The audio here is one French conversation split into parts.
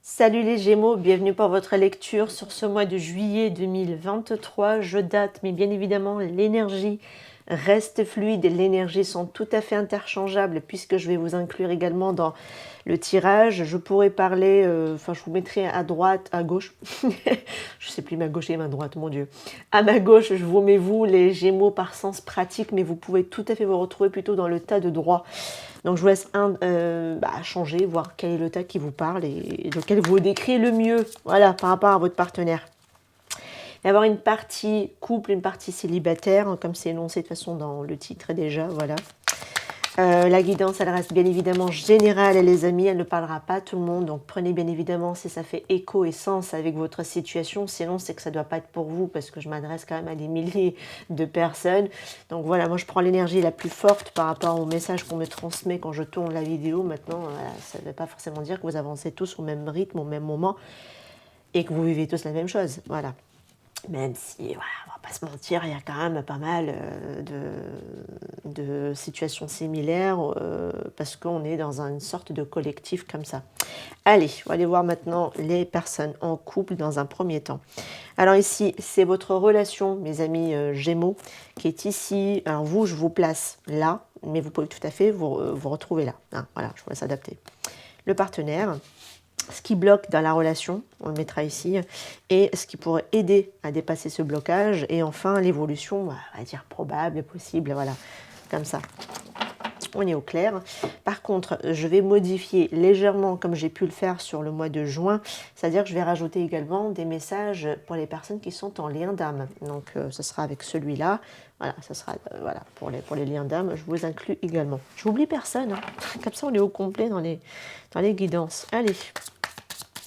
Salut les Gémeaux, bienvenue pour votre lecture sur ce mois de juillet 2023. Je date, mais bien évidemment, l'énergie reste fluide et l'énergie sont tout à fait interchangeables puisque je vais vous inclure également dans le tirage. Je pourrais parler, je vous mettrai à droite, à gauche. Je sais plus ma gauche et ma droite, mon Dieu. À ma gauche, je vous mets vous, les Gémeaux, par sens pratique, mais vous pouvez tout à fait vous retrouver plutôt dans le tas de droit. Donc je vous laisse changer, voir quel est le tas qui vous parle et lequel vous décrit le mieux, voilà, par rapport à votre partenaire. Il va y avoir une partie couple, une partie célibataire, comme c'est énoncé de toute façon dans le titre déjà, voilà. La guidance, elle reste bien évidemment générale, et les amis, elle ne parlera pas à tout le monde. Donc prenez bien évidemment si ça fait écho et sens avec votre situation. Sinon, c'est que ça ne doit pas être pour vous parce que je m'adresse quand même à des milliers de personnes. Donc voilà, moi je prends l'énergie la plus forte par rapport au message qu'on me transmet quand je tourne la vidéo. Maintenant, voilà, ça ne veut pas forcément dire que vous avancez tous au même rythme, au même moment et que vous vivez tous la même chose. Voilà. Même si, voilà, on va pas se mentir, il y a quand même pas mal de situations similaires parce qu'on est dans une sorte de collectif comme ça. Allez, on va aller voir maintenant les personnes en couple dans un premier temps. Alors ici, c'est votre relation, mes amis Gémeaux, qui est ici. Alors vous, je vous place là, mais vous pouvez tout à fait vous retrouver là. Hein, voilà, je vous laisse adapter. Le partenaire, ce qui bloque dans la relation, on le mettra ici, et ce qui pourrait aider à dépasser ce blocage, et enfin l'évolution, on va dire probable, possible, voilà, comme ça. On est au clair. Par contre, je vais modifier légèrement comme j'ai pu le faire sur le mois de juin, c'est-à-dire que je vais rajouter également des messages pour les personnes qui sont en lien d'âme. Donc, ce sera avec celui-là. Voilà, ce sera voilà, pour les liens d'âme, je vous inclus également. Je n'oublie personne, hein. Comme ça on est au complet dans les guidances. Allez,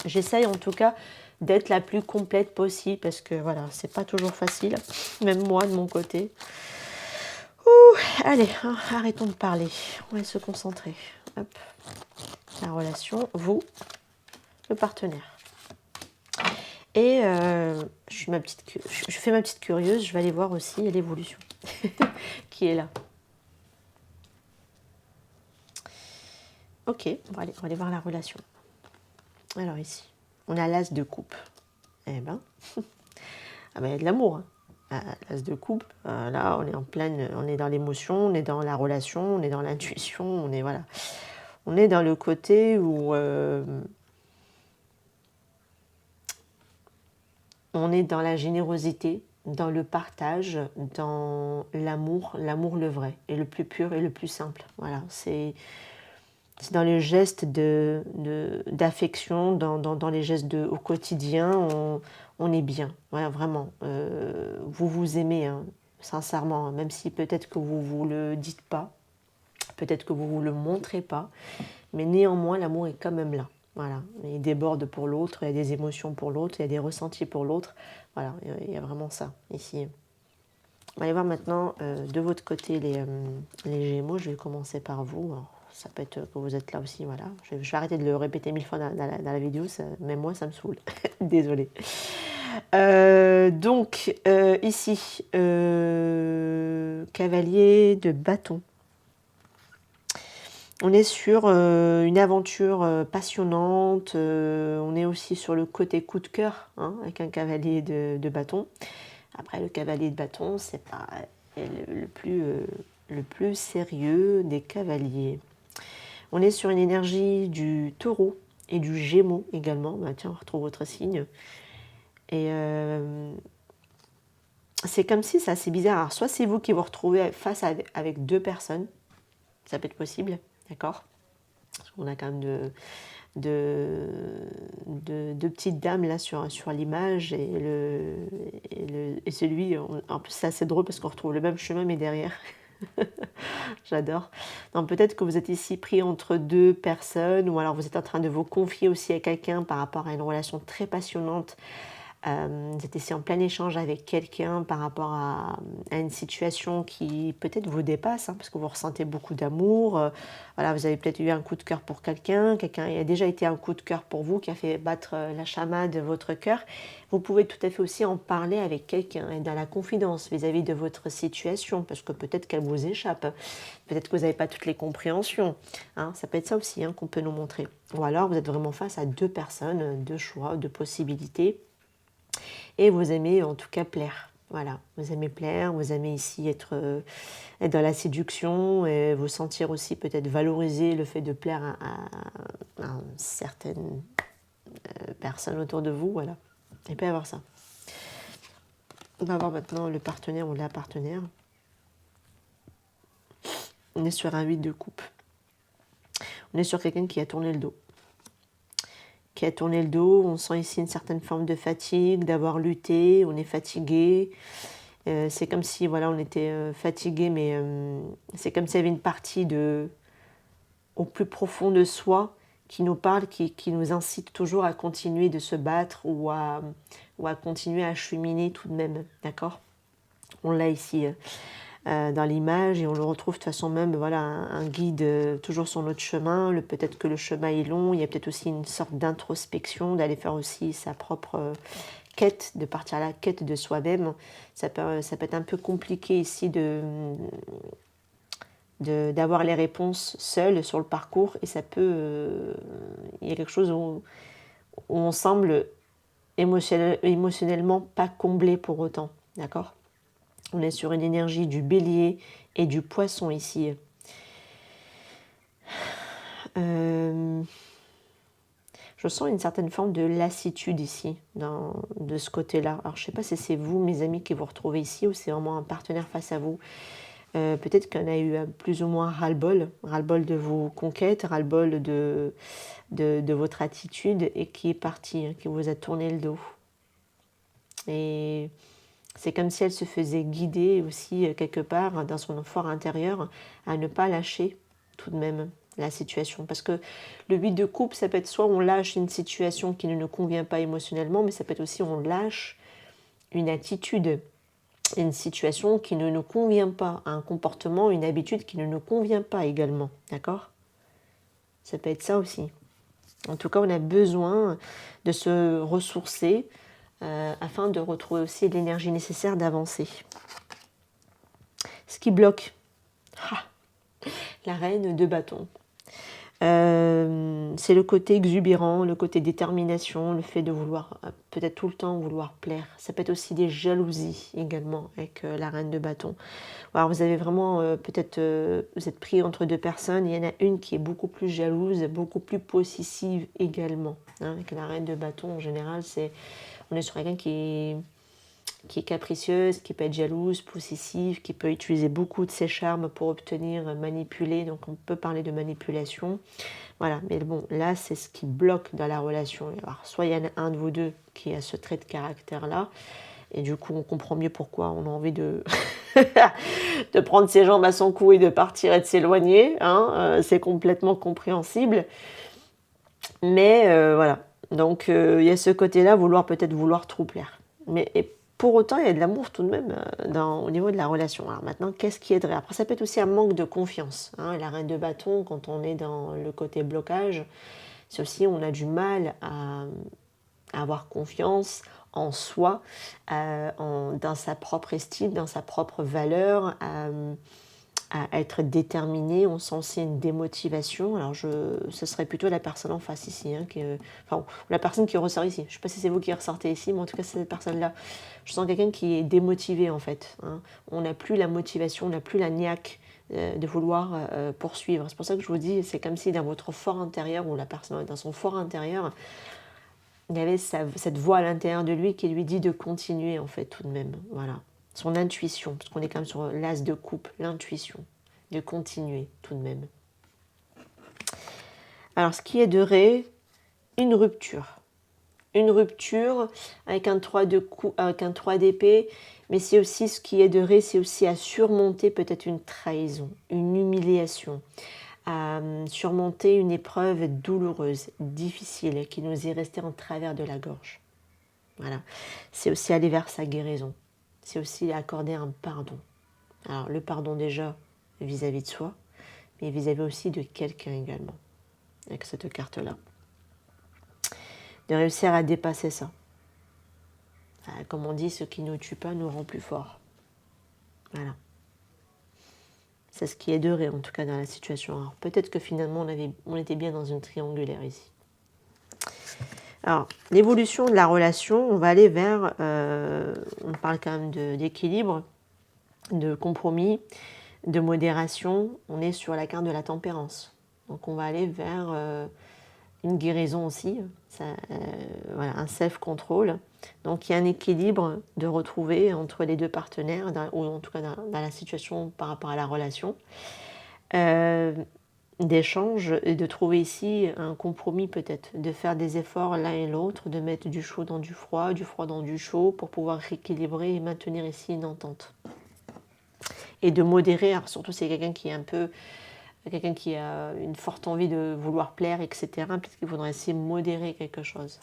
j'essaye en tout cas d'être la plus complète possible parce que voilà, c'est pas toujours facile, même moi de mon côté. Ouh, allez, hein, arrêtons de parler, on va se concentrer. Hop. La relation, vous, le partenaire. Et je fais ma petite curieuse, je vais aller voir aussi l'évolution qui est là. Ok, on va aller voir la relation. Alors ici, on a l'as de coupe. Eh ben, il y a de l'amour. Hein. L'as de coupe, là, on est en pleine, on est dans l'émotion, on est dans la relation, on est dans l'intuition, on est voilà, on est dans le côté où on est dans la générosité, dans le partage, dans l'amour le vrai, et le plus pur et le plus simple. Voilà, c'est dans les gestes d'affection, dans les gestes au quotidien, on est bien. Voilà, vraiment. Vous vous aimez, hein, sincèrement, hein, même si peut-être que vous ne vous le dites pas, peut-être que vous ne vous le montrez pas, mais néanmoins, l'amour est quand même là. Voilà, il déborde pour l'autre, il y a des émotions pour l'autre, il y a des ressentis pour l'autre. Voilà, il y a vraiment ça ici. On va aller voir maintenant de votre côté les Gémeaux. Je vais commencer par vous. Alors, ça peut être que vous êtes là aussi, voilà. Je vais arrêter de le répéter 1000 fois dans la vidéo, même moi ça me saoule. Désolée. Ici, cavalier de bâton. On est sur une aventure passionnante, on est aussi sur le côté coup de cœur, hein, avec un cavalier de bâton. Après, le cavalier de bâton, c'est pas le plus sérieux des cavaliers. On est sur une énergie du taureau et du gémeaux également. Bah, tiens, on retrouve votre signe. Et c'est comme si c'est assez bizarre. Alors, soit c'est vous qui vous retrouvez face avec deux personnes, ça peut être possible, d'accord ? Parce qu'on a quand même de petites dames là sur l'image et celui, en plus c'est assez drôle parce qu'on retrouve le même chemin mais derrière. J'adore. Donc peut-être que vous êtes ici pris entre deux personnes ou alors vous êtes en train de vous confier aussi à quelqu'un par rapport à une relation très passionnante Vous êtes ici en plein échange avec quelqu'un par rapport à une situation qui peut-être vous dépasse, hein, parce que vous ressentez beaucoup d'amour. Voilà, vous avez peut-être eu un coup de cœur pour quelqu'un, quelqu'un a déjà été un coup de cœur pour vous, qui a fait battre la chamade de votre cœur. Vous pouvez tout à fait aussi en parler avec quelqu'un et dans la confidence vis-à-vis de votre situation, parce que peut-être qu'elle vous échappe, peut-être que vous n'avez pas toutes les compréhensions. Hein, ça peut être ça aussi, hein, qu'on peut nous montrer. Ou alors vous êtes vraiment face à deux personnes, deux choix, deux possibilités. Et vous aimez en tout cas plaire. Voilà, vous aimez plaire, vous aimez ici être dans la séduction et vous sentir aussi peut-être valoriser le fait de plaire à certaines personnes autour de vous. Voilà, il peut y avoir ça. On va voir maintenant le partenaire ou la partenaire. On est sur un 8 de coupe. On est sur quelqu'un qui a tourné le dos. Qui a tourné le dos, on sent ici une certaine forme de fatigue, d'avoir lutté, on est fatigué. C'est comme si voilà, on était fatigué, mais c'est comme s'il y avait une partie au plus profond de soi qui nous parle, qui nous incite toujours à continuer de se battre ou à continuer à cheminer tout de même, d'accord? On l'a ici dans l'image et on le retrouve de façon même, voilà, un guide toujours sur notre chemin. Peut-être que le chemin est long, il y a peut-être aussi une sorte d'introspection, d'aller faire aussi sa propre quête, de partir à la quête de soi-même. Ça peut être un peu compliqué ici d'avoir les réponses seules sur le parcours et ça peut... il y a quelque chose où on semble émotionnellement pas comblé pour autant, d'accord? On est sur une énergie du bélier et du poisson ici. Je sens une certaine forme de lassitude ici, de ce côté-là. Alors, je ne sais pas si c'est vous, mes amis, qui vous retrouvez ici ou c'est vraiment un partenaire face à vous. Peut-être qu'on a eu plus ou moins ras-le-bol de vos conquêtes, ras-le-bol de votre attitude et qui est parti, hein, qui vous a tourné le dos. Et c'est comme si elle se faisait guider aussi quelque part dans son fort intérieur à ne pas lâcher tout de même la situation. Parce que le 8 de coupe, ça peut être soit on lâche une situation qui ne nous convient pas émotionnellement, mais ça peut être aussi on lâche une attitude, une situation qui ne nous convient pas, un comportement, une habitude qui ne nous convient pas également. D'accord? Ça peut être ça aussi. En tout cas, on a besoin de se ressourcer afin de retrouver aussi l'énergie nécessaire d'avancer. Ce qui bloque, la reine de bâton. C'est le côté exubérant, le côté détermination, le fait de vouloir, peut-être tout le temps vouloir plaire. Ça peut être aussi des jalousies également avec la reine de bâton. Alors vous avez vraiment, peut-être, vous êtes pris entre deux personnes, il y en a une qui est beaucoup plus jalouse, beaucoup plus possessive également. Hein, avec la reine de bâton, en général, on est sur quelqu'un qui est capricieuse, qui peut être jalouse, possessive, qui peut utiliser beaucoup de ses charmes pour obtenir, manipuler. Donc on peut parler de manipulation. Voilà, mais bon, là c'est ce qui bloque dans la relation. Alors, soit il y en a un de vous deux qui a ce trait de caractère-là, et du coup on comprend mieux pourquoi on a envie de, de prendre ses jambes à son cou et de partir et de s'éloigner. Hein, c'est complètement compréhensible. Mais voilà, donc il y a ce côté-là, peut-être vouloir trop plaire. Mais pour autant, il y a de l'amour tout de même au niveau de la relation. Alors maintenant, qu'est-ce qui aiderait? Après, ça peut être aussi un manque de confiance. Hein. La reine de bâton, quand on est dans le côté blocage, c'est aussi on a du mal à avoir confiance en soi, dans sa propre estime, dans sa propre valeur, à être déterminé. On sent aussi une démotivation. Alors ce serait plutôt la personne en face ici, hein, la personne qui ressort ici. Je ne sais pas si c'est vous qui ressortez ici, mais en tout cas c'est cette personne-là. Je sens quelqu'un qui est démotivé en fait. Hein. On n'a plus la motivation, on n'a plus la niaque de vouloir poursuivre. C'est pour ça que je vous dis, c'est comme si dans votre fort intérieur, ou la personne dans son fort intérieur, il y avait cette voix à l'intérieur de lui qui lui dit de continuer en fait tout de même. Voilà. Son intuition, parce qu'on est quand même sur l'as de coupe, l'intuition, de continuer tout de même. Alors, ce qui aiderait, une rupture. Une rupture avec un 3 d'épée, mais c'est aussi ce qui aiderait, c'est aussi à surmonter peut-être une trahison, une humiliation, à surmonter une épreuve douloureuse, difficile, qui nous est restée en travers de la gorge. Voilà. C'est aussi aller vers sa guérison. C'est aussi accorder un pardon. Alors, le pardon déjà vis-à-vis de soi, mais vis-à-vis aussi de quelqu'un également, avec cette carte-là. De réussir à dépasser ça. Comme on dit, ce qui ne nous tue pas nous rend plus forts. Voilà. C'est ce qui aiderait en tout cas dans la situation. Alors peut-être que finalement on était bien dans une triangulaire ici. Alors l'évolution de la relation, on va aller vers, on parle quand même d'équilibre, de compromis, de modération. On est sur la carte de la tempérance. Donc on va aller vers une guérison aussi, voilà, un self-control. Donc il y a un équilibre de retrouver entre les deux partenaires, ou en tout cas dans la situation par rapport à la relation, d'échange et de trouver ici un compromis peut-être, de faire des efforts l'un et l'autre, de mettre du chaud dans du froid dans du chaud pour pouvoir rééquilibrer et maintenir ici une entente. Et de modérer, alors surtout c'est quelqu'un qui a une forte envie de vouloir plaire, etc. Peut-être qu'il faudrait essayer de modérer quelque chose.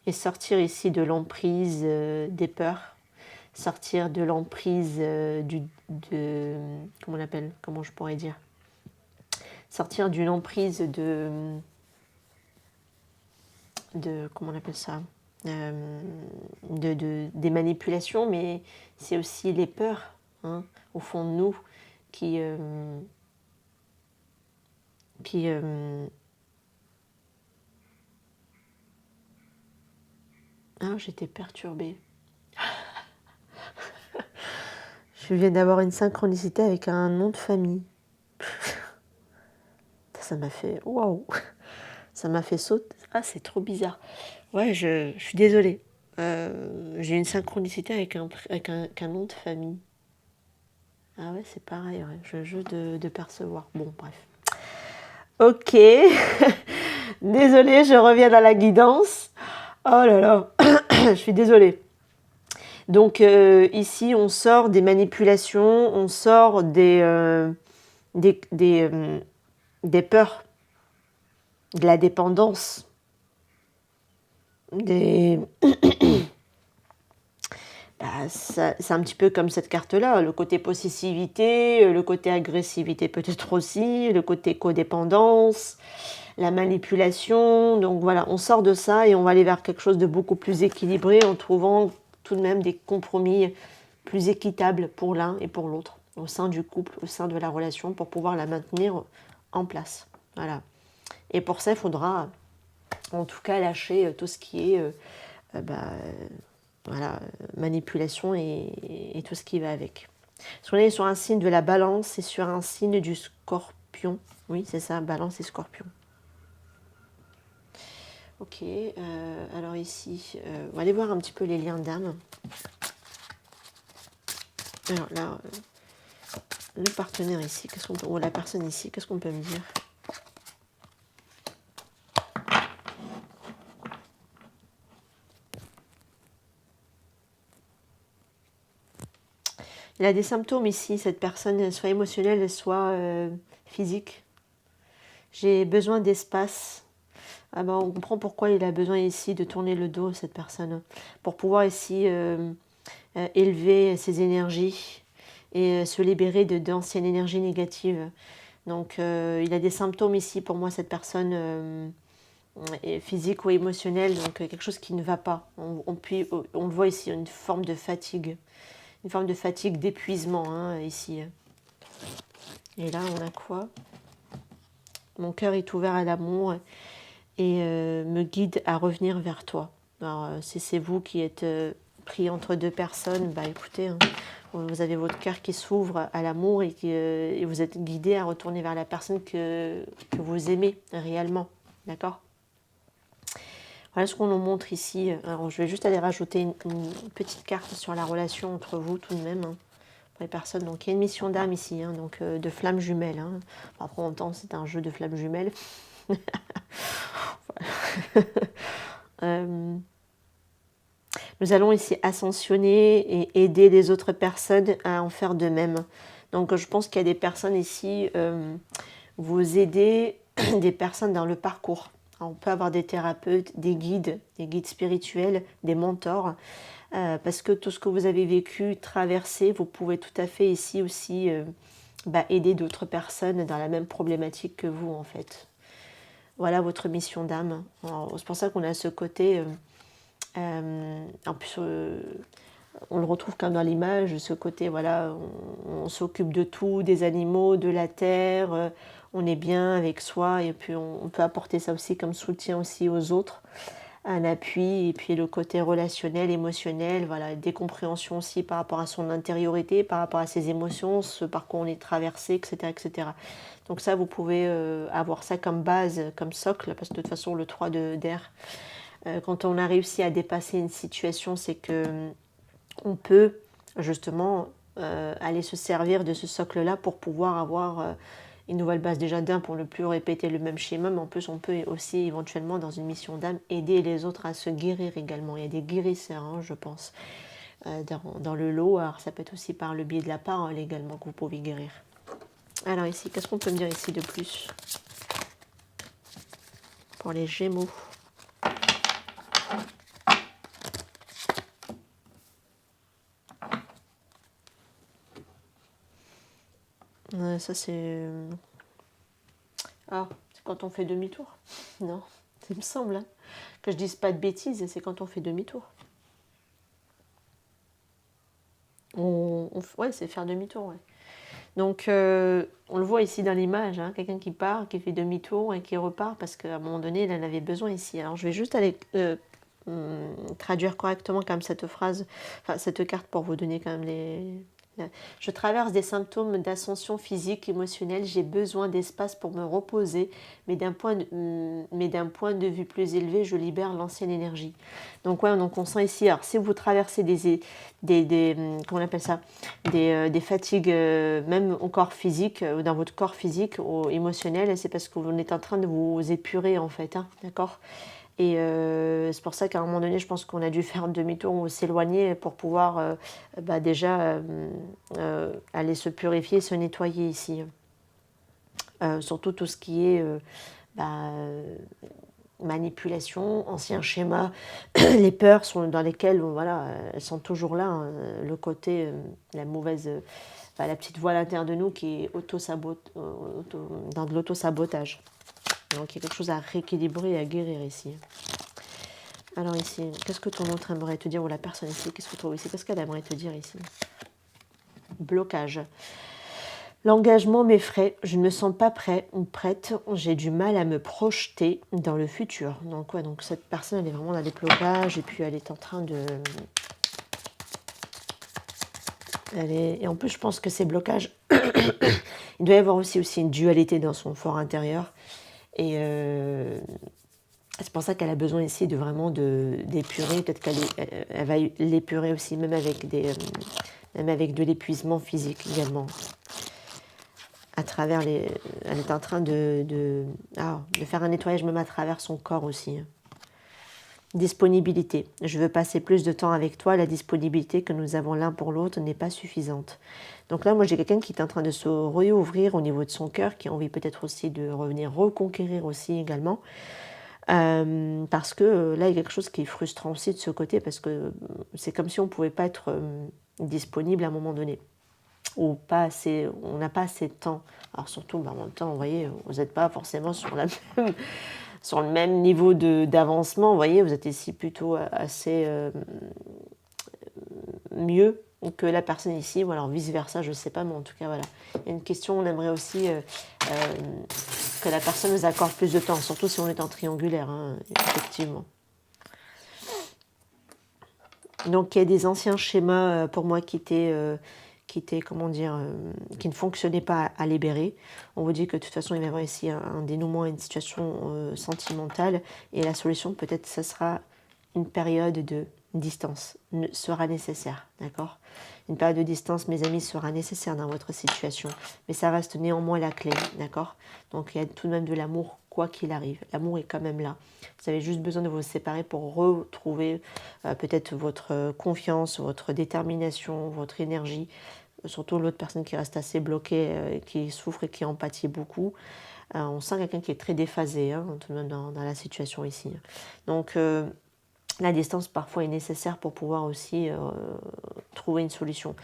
Et sortir ici de l'emprise des peurs, sortir de l'emprise comment on appelle, comment je pourrais dire, sortir d'une emprise comment on appelle ça, des manipulations, mais c'est aussi les peurs, hein, au fond de nous qui ah, j'étais perturbée. Je viens d'avoir une synchronicité avec un nom de famille. Ça m'a fait waouh. Ça m'a fait sauter. Ah, c'est trop bizarre. Ouais, je suis désolée. J'ai une synchronicité avec un nom de famille. Ah ouais, c'est pareil. Ouais. Je de percevoir. Bon, bref. Ok. Désolée, je reviens dans la guidance. Oh là là. Je suis désolée. Donc ici, on sort des manipulations, on sort des peurs, de la dépendance, c'est un petit peu comme cette carte-là, le côté possessivité, le côté agressivité peut-être aussi, le côté codépendance, la manipulation. Donc voilà, on sort de ça et on va aller vers quelque chose de beaucoup plus équilibré en trouvant tout de même des compromis plus équitables pour l'un et pour l'autre, au sein du couple, au sein de la relation, pour pouvoir la maintenir en place. Voilà. Et pour ça, il faudra en tout cas lâcher tout ce qui est voilà, manipulation et tout ce qui va avec. Parce qu'on est sur un signe de la balance et sur un signe du scorpion. Oui, c'est ça, balance et scorpion. Ok, alors ici, on va aller voir un petit peu les liens d'âme. Alors là, le partenaire ici, ou la personne ici, qu'est-ce qu'on peut me dire ? Il a des symptômes ici, cette personne, soit émotionnelle, soit physique. J'ai besoin d'espace. Ah ben, on comprend pourquoi il a besoin ici de tourner le dos, cette personne, pour pouvoir ici élever ses énergies et se libérer d'anciennes énergies négatives. Donc il a des symptômes ici, pour moi, cette personne physique ou émotionnelle, donc quelque chose qui ne va pas. On le voit ici, une forme de fatigue. Une forme de fatigue, d'épuisement, hein, ici. Et là, on a quoi ? Mon cœur est ouvert à l'amour et me guide à revenir vers toi. Alors, si c'est vous qui êtes pris entre deux personnes, bah écoutez, hein, vous avez votre cœur qui s'ouvre à l'amour et vous êtes guidé à retourner vers la personne que vous aimez réellement. D'accord ? Voilà ce qu'on nous montre ici. Alors, je vais juste aller rajouter une petite carte sur la relation entre vous tout de même, hein, pour les personnes. Donc, il y a une mission d'âme ici, hein, donc de flammes jumelles. Hein. Après, on entend c'est un jeu de flammes jumelles. Nous allons ici ascensionner et aider les autres personnes à en faire de même. Donc, je pense qu'il y a des personnes ici, vous aidez des personnes dans le parcours. Alors, on peut avoir des thérapeutes, des guides spirituels, des mentors, parce que tout ce que vous avez vécu, traversé, vous pouvez tout à fait ici aussi aider d'autres personnes dans la même problématique que vous en fait. Voilà votre mission d'âme. C'est pour ça qu'on a ce côté, en plus on le retrouve comme dans l'image, ce côté, voilà, on s'occupe de tout, des animaux, de la terre, on est bien avec soi et puis on peut apporter ça aussi comme soutien aussi aux autres, un appui et puis le côté relationnel, émotionnel, voilà, des compréhensions aussi par rapport à son intériorité, par rapport à ses émotions, ce par quoi on est traversé, etc. etc. Donc ça, vous pouvez avoir ça comme base, comme socle, parce que de toute façon, le 3 d'air, quand on a réussi à dépasser une situation, c'est que on peut justement aller se servir de ce socle-là pour pouvoir avoir une nouvelle base déjà d'un pour ne plus répéter le même schéma, mais en plus on peut aussi éventuellement dans une mission d'âme aider les autres à se guérir également. Il y a des guérisseurs, hein, je pense, dans le lot. Alors ça peut être aussi par le biais de la parole également que vous pouvez guérir. Alors ici, qu'est-ce qu'on peut me dire ici de plus pour les Gémeaux? Ça c'est... Ah, c'est quand on fait demi-tour? Non, il me semble, hein, que je dise pas de bêtises, c'est quand on fait demi-tour. Ouais, c'est faire demi-tour, ouais. Donc, on le voit ici dans l'image, hein, quelqu'un qui part, qui fait demi-tour et qui repart parce qu'à un moment donné, il en avait besoin ici. Alors, je vais juste aller traduire correctement quand même cette phrase, enfin cette carte pour vous donner quand même Je traverse des symptômes d'ascension physique, émotionnelle, j'ai besoin d'espace pour me reposer, mais d'un point de vue plus élevé, je libère l'ancienne énergie. Donc ouais, donc on sent ici, alors si vous traversez comment on appelle ça, des fatigues, même au corps physique, dans votre corps physique ou émotionnel, c'est parce que vous êtes en train de vous épurer en fait, hein, d'accord ? Et c'est pour ça qu'à un moment donné, je pense qu'on a dû faire demi-tour ou s'éloigner pour pouvoir déjà aller se purifier, se nettoyer ici. Surtout tout ce qui est manipulation, anciens schémas, les peurs sont dans lesquelles voilà, elles sont toujours là. Hein, le côté, la mauvaise, la petite voix à l'intérieur de nous qui est dans de l'auto-sabotage. Donc il y a quelque chose à rééquilibrer et à guérir ici. Alors ici, qu'est-ce que ton autre aimerait te dire, ou la personne ici, qu'est-ce que tu trouves ici, qu'est-ce qu'elle aimerait te dire ici? Blocage. L'engagement m'effraie, je ne me sens pas prêt ou prête, j'ai du mal à me projeter dans le futur. Donc ouais, donc cette personne, elle est vraiment dans des blocages et puis elle est en train de... Et en plus, je pense que ces blocages, il doit y avoir aussi une dualité dans son fort intérieur. Et c'est pour ça qu'elle a besoin ici de vraiment d'épurer. Peut-être qu'elle va l'épurer aussi, même avec de l'épuisement physique également. Elle est en train de faire un nettoyage même à travers son corps aussi. Disponibilité. Je veux passer plus de temps avec toi. La disponibilité que nous avons l'un pour l'autre n'est pas suffisante. Donc là, moi, j'ai quelqu'un qui est en train de se réouvrir au niveau de son cœur, qui a envie peut-être aussi de revenir reconquérir aussi également. Parce que là, il y a quelque chose qui est frustrant aussi de ce côté, parce que c'est comme si on ne pouvait pas être disponible à un moment donné. Ou pas assez, on n'a pas assez de temps. Alors surtout, en même temps, vous voyez, vous n'êtes pas forcément sur le même niveau d'avancement. Vous voyez, vous êtes ici plutôt assez mieux que la personne ici, ou alors vice-versa, je ne sais pas, mais en tout cas, voilà. Il y a une question, on aimerait aussi que la personne nous accorde plus de temps, surtout si on est en triangulaire, hein, effectivement. Donc, il y a des anciens schémas, pour moi, qui ne fonctionnaient pas à libérer. On vous dit que de toute façon, il va y avoir ici un dénouement à une situation sentimentale, et la solution, peut-être, ce sera une période de distance sera nécessaire, d'accord? Une période de distance, mes amis, sera nécessaire dans votre situation, mais ça reste néanmoins la clé, d'accord? Donc il y a tout de même de l'amour, quoi qu'il arrive. L'amour est quand même là. Vous avez juste besoin de vous séparer pour retrouver peut-être votre confiance, votre détermination, votre énergie, surtout l'autre personne qui reste assez bloquée, qui souffre et qui empathie beaucoup. On sent quelqu'un qui est très déphasé, hein, tout de même dans la situation ici. Donc, la distance parfois est nécessaire pour pouvoir aussi trouver une solution.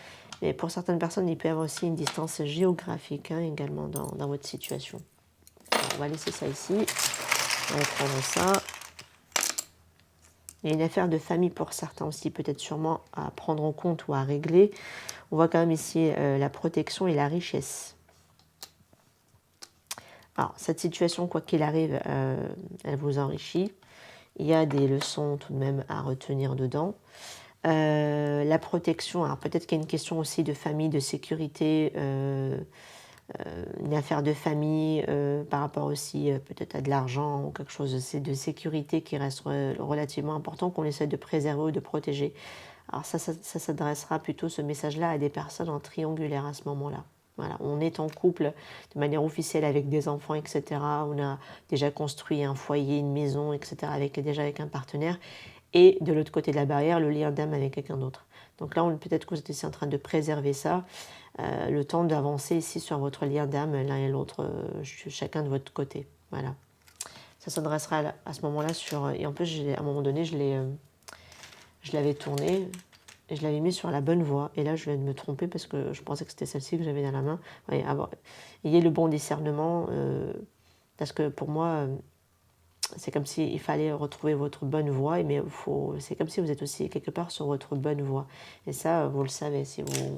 Mais pour certaines personnes, il peut y avoir aussi une distance géographique hein, également dans votre situation. Alors, on va laisser ça ici. On va prendre ça. Il y a une affaire de famille pour certains aussi, peut-être sûrement à prendre en compte ou à régler. On voit quand même ici la protection et la richesse. Alors, cette situation, quoi qu'il arrive, elle vous enrichit. Il y a des leçons tout de même à retenir dedans. La protection, alors peut-être qu'il y a une question aussi de famille, de sécurité, une affaire de famille par rapport aussi peut-être à de l'argent ou quelque chose de sécurité qui reste relativement important, qu'on essaie de préserver ou de protéger. Alors ça s'adressera plutôt ce message-là à des personnes en triangulaire à ce moment-là. Voilà, on est en couple de manière officielle avec des enfants, etc. On a déjà construit un foyer, une maison, etc. Déjà avec un partenaire. Et de l'autre côté de la barrière, le lien d'âme avec quelqu'un d'autre. Donc là, peut-être que vous êtes ici en train de préserver ça, le temps d'avancer ici sur votre lien d'âme, l'un et l'autre, chacun de votre côté. Voilà. Ça s'adressera à ce moment-là sur... Et en plus, à un moment donné, je l'avais tourné et je l'avais mis sur la bonne voie. Et là, je viens de me tromper parce que je pensais que c'était celle-ci que j'avais dans la main. Ouais, ayez le bon discernement parce que pour moi... c'est comme s'il fallait retrouver votre bonne voie, mais c'est comme si vous êtes aussi quelque part sur votre bonne voie. Et ça, vous le savez, si vous...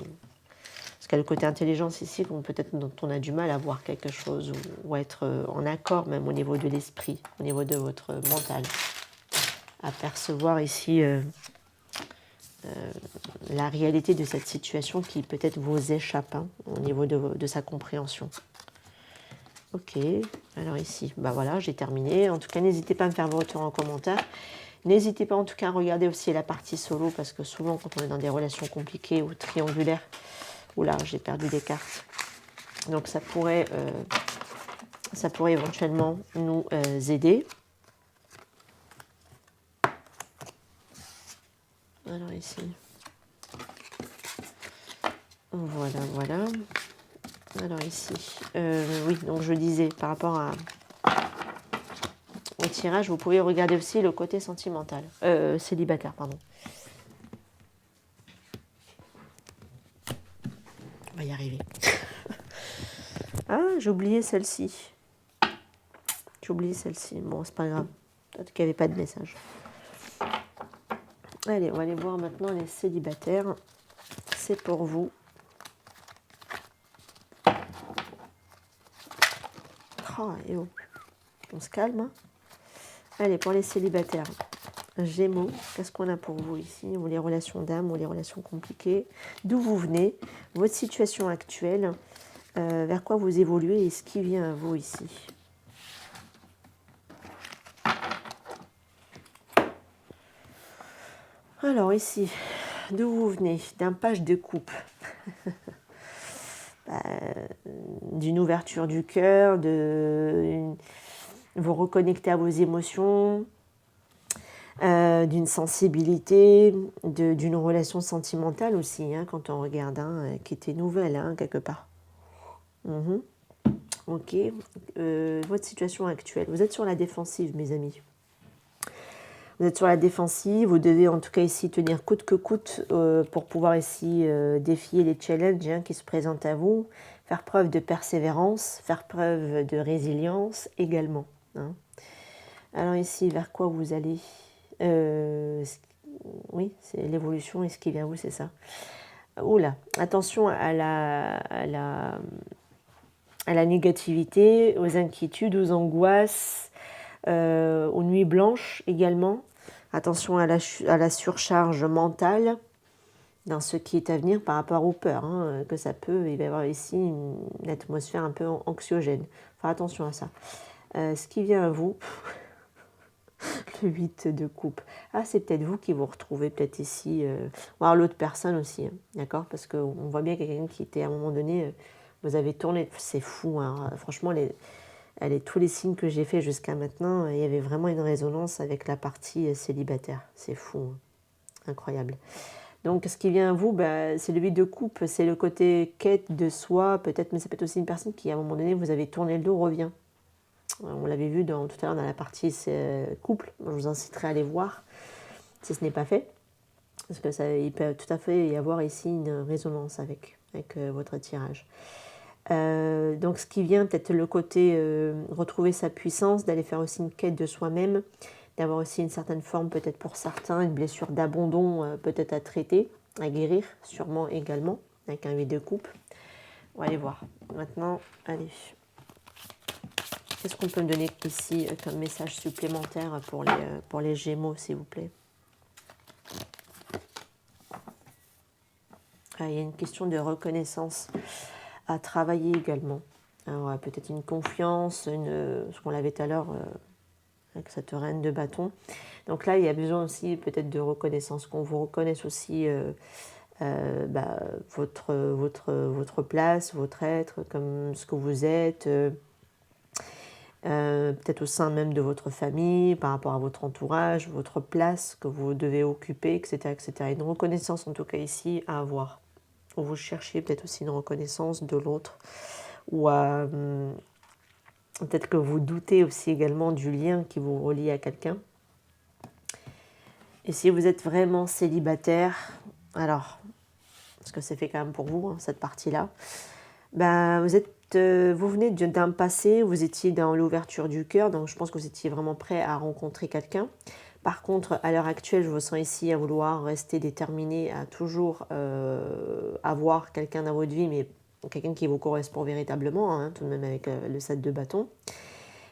Parce qu'il y a le côté intelligence ici, peut-être dont on a du mal à voir quelque chose, ou à être en accord même au niveau de l'esprit, au niveau de votre mental. À percevoir ici la réalité de cette situation qui peut-être vous échappe hein, au niveau de sa compréhension. Ok, alors ici, bah voilà, j'ai terminé. En tout cas, n'hésitez pas à me faire vos retours en commentaire. N'hésitez pas en tout cas à regarder aussi la partie solo, parce que souvent, quand on est dans des relations compliquées ou triangulaires, oula, j'ai perdu des cartes. Donc ça pourrait éventuellement nous aider. Alors ici, voilà, voilà. Alors ici, oui, donc je disais, par rapport au tirage, vous pouvez regarder aussi le côté sentimental, célibataire, pardon. On va y arriver. Ah, j'ai oublié celle-ci. J'ai oublié celle-ci. Bon, c'est pas grave. Peut-être qu'il n'y avait pas de message. Allez, on va aller voir maintenant les célibataires. C'est pour vous. Oh, et oh. On se calme. Hein. Allez, pour les célibataires. Gémeaux, qu'est-ce qu'on a pour vous ici? Ou les relations d'âme, ou les relations compliquées. D'où vous venez, votre situation actuelle, vers quoi vous évoluez et ce qui vient à vous ici. Alors ici, d'où vous venez? D'un page de coupe. D'une ouverture du cœur, vous reconnecter à vos émotions, d'une sensibilité, d'une relation sentimentale aussi, hein, quand on regarde, hein, qui était nouvelle, hein, quelque part. Ok, votre situation actuelle. Vous êtes sur la défensive, mes amis. Vous êtes sur la défensive, vous devez en tout cas ici tenir coûte que coûte pour pouvoir ici défier les challenges hein, qui se présentent à vous, faire preuve de persévérance, faire preuve de résilience également. Hein. Alors ici, vers quoi vous allez oui, c'est l'évolution et ce qui vient à vous, c'est ça. Oula, attention à la négativité, aux inquiétudes, aux angoisses, aux nuits blanches également. Attention à la surcharge mentale dans ce qui est à venir par rapport aux peurs, hein, que ça peut, il va y avoir ici une atmosphère un peu anxiogène. Faire attention à ça. Ce qui vient à vous, le 8 de coupe. Ah, c'est peut-être vous qui vous retrouvez peut-être ici, voir l'autre personne aussi, hein, d'accord? Parce qu'on voit bien quelqu'un qui était à un moment donné, vous avez tourné, c'est fou, hein, franchement, tous les signes que j'ai fait jusqu'à maintenant, il y avait vraiment une résonance avec la partie célibataire. C'est fou, hein. Incroyable. Donc, ce qui vient à vous, c'est le 8 de coupe, c'est le côté quête de soi, peut-être, mais ça peut être aussi une personne qui, à un moment donné, vous avez tourné le dos, revient. On l'avait vu tout à l'heure dans la partie couple. Je vous inciterai à aller voir si ce n'est pas fait. Parce que il peut tout à fait y avoir ici une résonance avec votre tirage. Donc ce qui vient, peut-être le côté retrouver sa puissance, d'aller faire aussi une quête de soi-même, d'avoir aussi une certaine forme, peut-être pour certains, une blessure d'abandon peut-être à traiter, à guérir, sûrement également, avec un 8 de coupe. On va aller voir. Maintenant, allez. Qu'est-ce qu'on peut me donner ici comme message supplémentaire pour les Gémeaux, s'il vous plaît? Il y a une question de reconnaissance à travailler également. Alors, peut-être une confiance, ce qu'on l'avait tout à l'heure avec cette reine de bâton. Donc là, il y a besoin aussi peut-être de reconnaissance, qu'on vous reconnaisse aussi votre place, votre être, comme ce que vous êtes, peut-être au sein même de votre famille, par rapport à votre entourage, votre place que vous devez occuper, etc., etc. Une reconnaissance en tout cas ici à avoir. Ou vous cherchez peut-être aussi une reconnaissance de l'autre, ou peut-être que vous doutez aussi également du lien qui vous relie à quelqu'un. Et si vous êtes vraiment célibataire, alors, parce que c'est fait quand même pour vous, hein, cette partie-là, ben, vous venez d'un passé où vous étiez dans l'ouverture du cœur, donc je pense que vous étiez vraiment prêt à rencontrer quelqu'un. Par contre, à l'heure actuelle, je vous sens ici à vouloir rester déterminé à toujours avoir quelqu'un dans votre vie, mais quelqu'un qui vous correspond véritablement, hein, tout de même avec le 7 de bâton.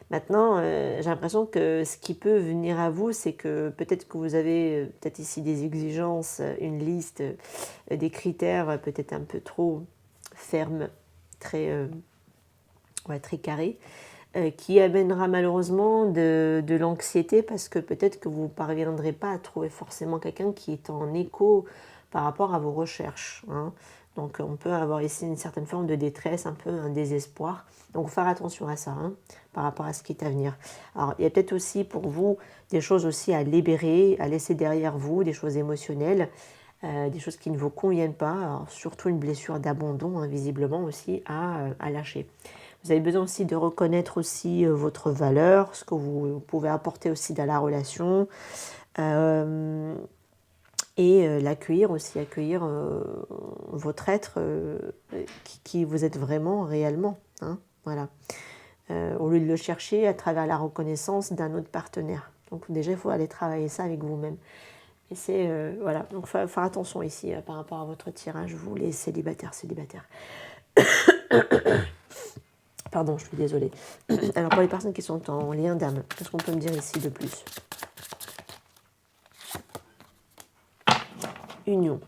Maintenant, j'ai l'impression que ce qui peut venir à vous, c'est que peut-être que vous avez peut-être ici des exigences, une liste, des critères peut-être un peu trop fermes, très carrés, qui amènera malheureusement de l'anxiété parce que peut-être que vous ne parviendrez pas à trouver forcément quelqu'un qui est en écho par rapport à vos recherches, hein. Donc on peut avoir ici une certaine forme de détresse, un peu un désespoir. Donc faire attention à ça, hein, par rapport à ce qui est à venir. Alors il y a peut-être aussi pour vous des choses aussi à libérer, à laisser derrière vous, des choses émotionnelles, des choses qui ne vous conviennent pas, alors, surtout une blessure d'abandon, hein, visiblement aussi à lâcher. Vous avez besoin aussi de reconnaître aussi votre valeur, ce que vous pouvez apporter aussi dans la relation, et l'accueillir aussi, accueillir votre être qui vous êtes vraiment réellement, hein, voilà. Au lieu de le chercher à travers la reconnaissance d'un autre partenaire. Donc déjà, il faut aller travailler ça avec vous-même. Et c'est, voilà, donc il faut faire attention ici par rapport à votre tirage, vous les célibataires. Pardon, je suis désolée. Alors pour les personnes qui sont en lien d'âme, qu'est-ce qu'on peut me dire ici de plus? Union.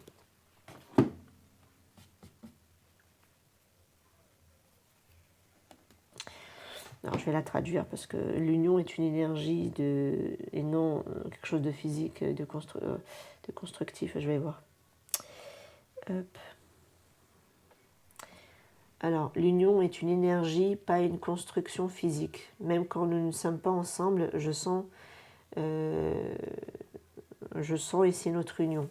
Alors je vais la traduire parce que l'union est une énergie et non quelque chose de physique, de constructif. Je vais voir. Hop. Alors, l'union est une énergie, pas une construction physique. Même quand nous ne sommes pas ensemble, je sens ici notre union.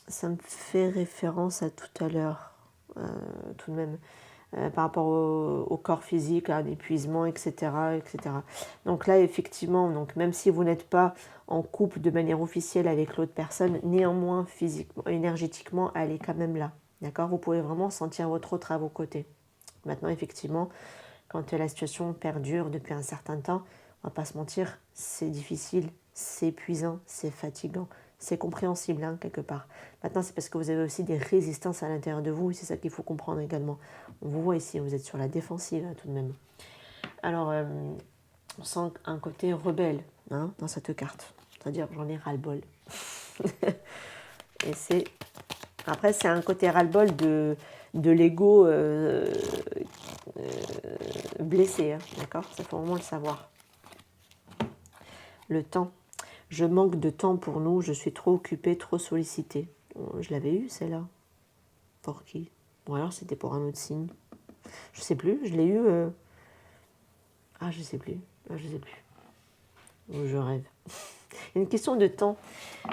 Ça me fait référence à tout à l'heure, tout de même, par rapport au corps physique, à un épuisement, etc., etc. Donc là, effectivement, donc même si vous n'êtes pas en couple de manière officielle avec l'autre personne, néanmoins, physiquement, énergétiquement, elle est quand même là. D'accord? Vous pouvez vraiment sentir votre autre à vos côtés. Maintenant, effectivement, quand la situation perdure depuis un certain temps, on ne va pas se mentir, c'est difficile, c'est épuisant, c'est fatigant, c'est compréhensible, hein, quelque part. Maintenant, c'est parce que vous avez aussi des résistances à l'intérieur de vous, et c'est ça qu'il faut comprendre également. On vous voit ici, vous êtes sur la défensive, hein, tout de même. Alors, on sent un côté rebelle, hein, dans cette carte. C'est-à-dire, j'en ai ras-le-bol. Et c'est... Après, c'est un côté ras-le-bol de l'ego blessé, hein, d'accord? Ça, faut vraiment le savoir. Le temps. Je manque de temps pour nous, je suis trop occupée, trop sollicitée. Je l'avais eu, celle-là. Pour qui? Ou alors c'était pour un autre signe. Je sais plus, je l'ai eu... Ah, je sais plus. Ah, je sais plus. Je rêve. Il y a une question de temps.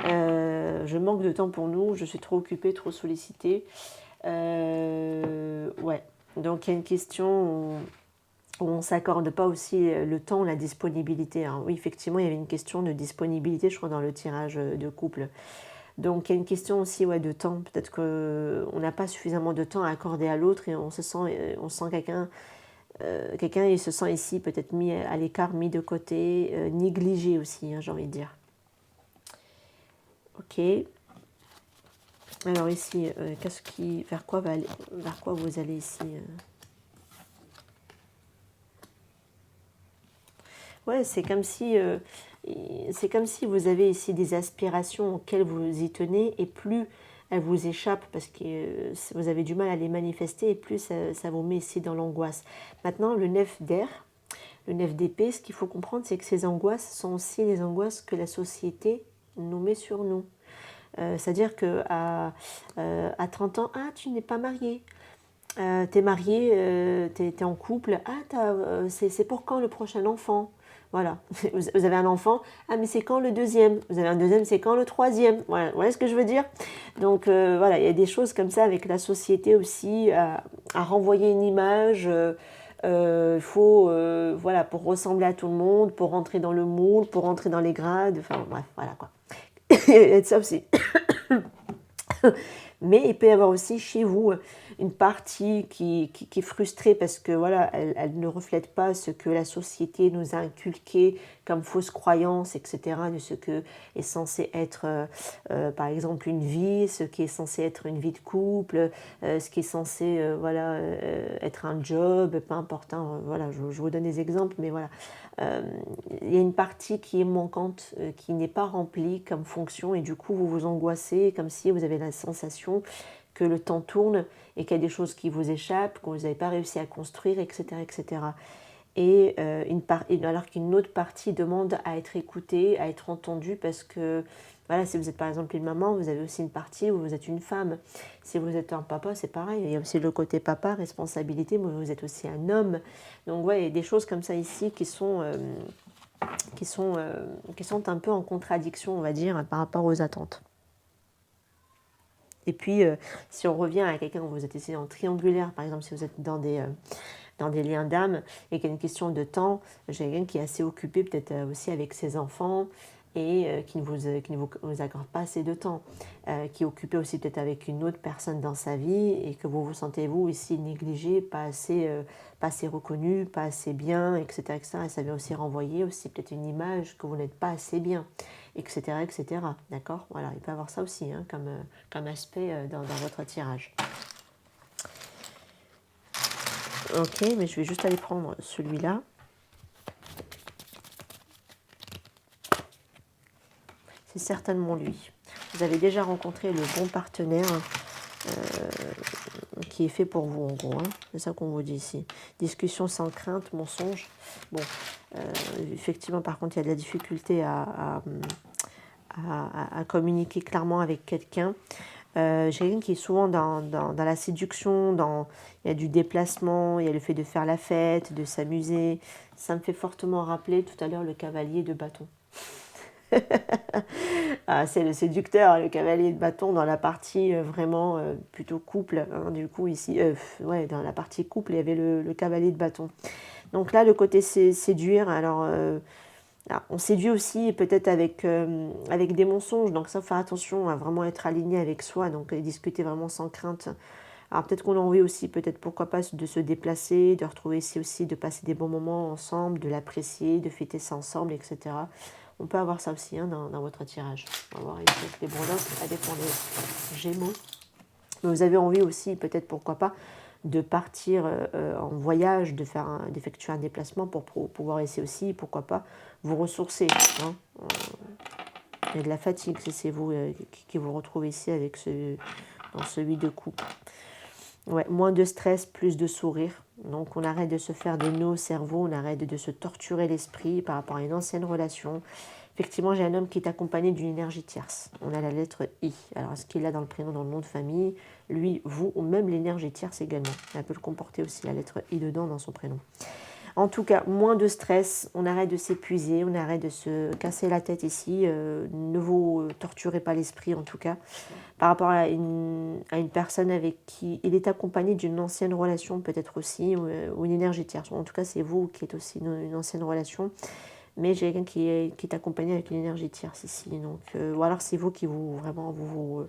Je manque de temps pour nous, je suis trop occupée, trop sollicitée. Ouais. Donc, il y a une question où on ne s'accorde pas aussi le temps, la disponibilité. Alors, oui, effectivement, il y avait une question de disponibilité, je crois, dans le tirage de couple. Donc, il y a une question aussi de temps. Peut-être qu'on n'a pas suffisamment de temps à accorder à l'autre et on sent quelqu'un, il se sent ici peut-être mis à l'écart, mis de côté, négligé aussi, hein, j'ai envie de dire. Ok. Alors ici, vers quoi vous allez ici Ouais, c'est comme si vous avez ici des aspirations auxquelles vous y tenez et plus elles vous échappent parce que vous avez du mal à les manifester et plus ça vous met ici dans l'angoisse. Maintenant, le 9 d'air, le 9 d'épée, ce qu'il faut comprendre, c'est que ces angoisses sont aussi les angoisses que la société nous met sur nous. C'est-à-dire qu'à 30 ans, ah, tu n'es pas marié. T'es marié, t'es en couple, ah, c'est pour quand le prochain enfant? Voilà, vous avez un enfant, ah mais c'est quand le deuxième? Vous avez un deuxième, c'est quand le troisième? Voilà ce que je veux dire. Donc voilà, il y a des choses comme ça avec la société aussi, à renvoyer une image. Il faut, voilà, pour ressembler à tout le monde, pour rentrer dans le moule, pour rentrer dans les grades, enfin bref, voilà quoi. Il y a de ça aussi. Mais il peut y avoir aussi chez vous une partie qui est frustrée parce que voilà, elle ne reflète pas ce que la société nous a inculqué comme fausse croyance, etc., de ce que est censé être, par exemple, une vie, ce qui est censé être une vie de couple, ce qui est censé voilà, être un job, peu importe. Hein, voilà, je vous donne des exemples, mais voilà. Il y a une partie qui est manquante, qui n'est pas remplie comme fonction, et du coup vous vous angoissez comme si vous avez la sensation que le temps tourne et qu'il y a des choses qui vous échappent, que vous n'avez pas réussi à construire, etc. etc. Et alors qu'une autre partie demande à être écoutée, à être entendue, parce que voilà, si vous êtes par exemple une maman, vous avez aussi une partie où vous êtes une femme. Si vous êtes un papa, c'est pareil. Il y a aussi le côté papa, responsabilité, mais vous êtes aussi un homme. Donc ouais, il y a des choses comme ça ici qui sont un peu en contradiction, on va dire, par rapport aux attentes. Et puis, si on revient à quelqu'un où vous êtes ici en triangulaire, par exemple, si vous êtes dans des liens d'âme et qu'il y a une question de temps, j'ai quelqu'un qui est assez occupé peut-être aussi avec ses enfants et qui ne vous accorde pas assez de temps, qui est occupé aussi peut-être avec une autre personne dans sa vie et que vous vous sentez vous ici négligé, pas assez reconnu, pas assez bien, etc., etc. Et ça vient aussi renvoyer aussi peut-être une image que vous n'êtes pas assez bien, etc., etc. D'accord? Voilà, il peut y avoir ça aussi hein, comme aspect dans votre tirage. Ok, mais je vais juste aller prendre celui-là. C'est certainement lui. Vous avez déjà rencontré le bon partenaire qui est fait pour vous, en gros. Hein. C'est ça qu'on vous dit ici. Discussion sans crainte, mensonge. Bon, effectivement, par contre, il y a de la difficulté à communiquer clairement avec quelqu'un. J'ai quelqu'un qui est souvent dans la séduction, il y a du déplacement, il y a le fait de faire la fête, de s'amuser. Ça me fait fortement rappeler tout à l'heure le cavalier de bâton. Ah, c'est le séducteur, le cavalier de bâton dans la partie vraiment plutôt couple. Hein, du coup, ici, ouais, dans la partie couple, il y avait le cavalier de bâton. Donc là, le côté séduire, alors on séduit aussi peut-être avec des mensonges, donc ça, faut faire attention à vraiment être aligné avec soi, donc discuter vraiment sans crainte. Alors peut-être qu'on a envie aussi, peut-être pourquoi pas, de se déplacer, de retrouver ici aussi, de passer des bons moments ensemble, de l'apprécier, de fêter ça ensemble, etc. On peut avoir ça aussi hein, dans votre tirage. On va voir ici avec les breloques, ça dépend des Gémeaux. Mais vous avez envie aussi, peut-être pourquoi pas, de partir en voyage, d'effectuer un déplacement pour pouvoir ici aussi, pourquoi pas, vous ressourcer. Hein. Il y a de la fatigue, c'est vous qui vous retrouvez ici avec dans ce 8 de coupe. Ouais, moins de stress, plus de sourire. Donc on arrête de se faire des nœuds au cerveau, on arrête de se torturer l'esprit par rapport à une ancienne relation. Effectivement, j'ai un homme qui est accompagné d'une énergie tierce. On a la lettre I. Alors, est-ce qu'il a dans le prénom, dans le nom de famille, lui, vous, ou même l'énergie tierce également. Elle peut le comporter aussi, la lettre I dedans dans son prénom. En tout cas, moins de stress, on arrête de s'épuiser, on arrête de se casser la tête ici. Ne vous torturez pas l'esprit en tout cas. Par rapport à une personne avec qui il est accompagné d'une ancienne relation peut-être aussi, ou une énergie tierce. En tout cas, c'est vous qui êtes aussi une ancienne relation. Mais j'ai quelqu'un qui est accompagné avec une énergie tierce ici. Donc, ou alors c'est vous qui vous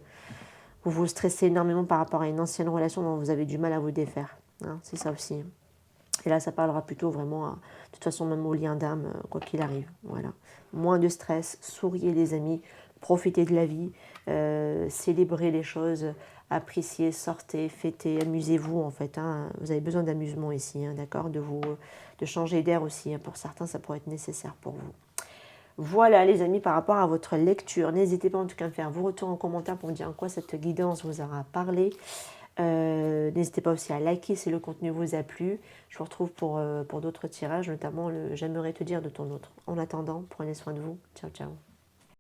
stressez énormément par rapport à une ancienne relation dont vous avez du mal à vous défaire. Hein, c'est ça aussi. Et là, ça parlera plutôt vraiment, de toute façon, même au lien d'âme, quoi qu'il arrive. Voilà. Moins de stress, souriez les amis, profitez de la vie, célébrez les choses, appréciez, sortez, fêtez, amusez-vous en fait. Hein. Vous avez besoin d'amusement ici, hein, d'accord, de changer d'air aussi. Hein. Pour certains, ça pourrait être nécessaire pour vous. Voilà les amis, par rapport à votre lecture, n'hésitez pas en tout cas à me faire vos retours en commentaire pour me dire en quoi cette guidance vous aura parlé. N'hésitez pas aussi à liker si le contenu vous a plu. Je vous retrouve pour d'autres tirages, notamment le J'aimerais te dire de ton autre. En attendant, prenez soin de vous. Ciao, ciao.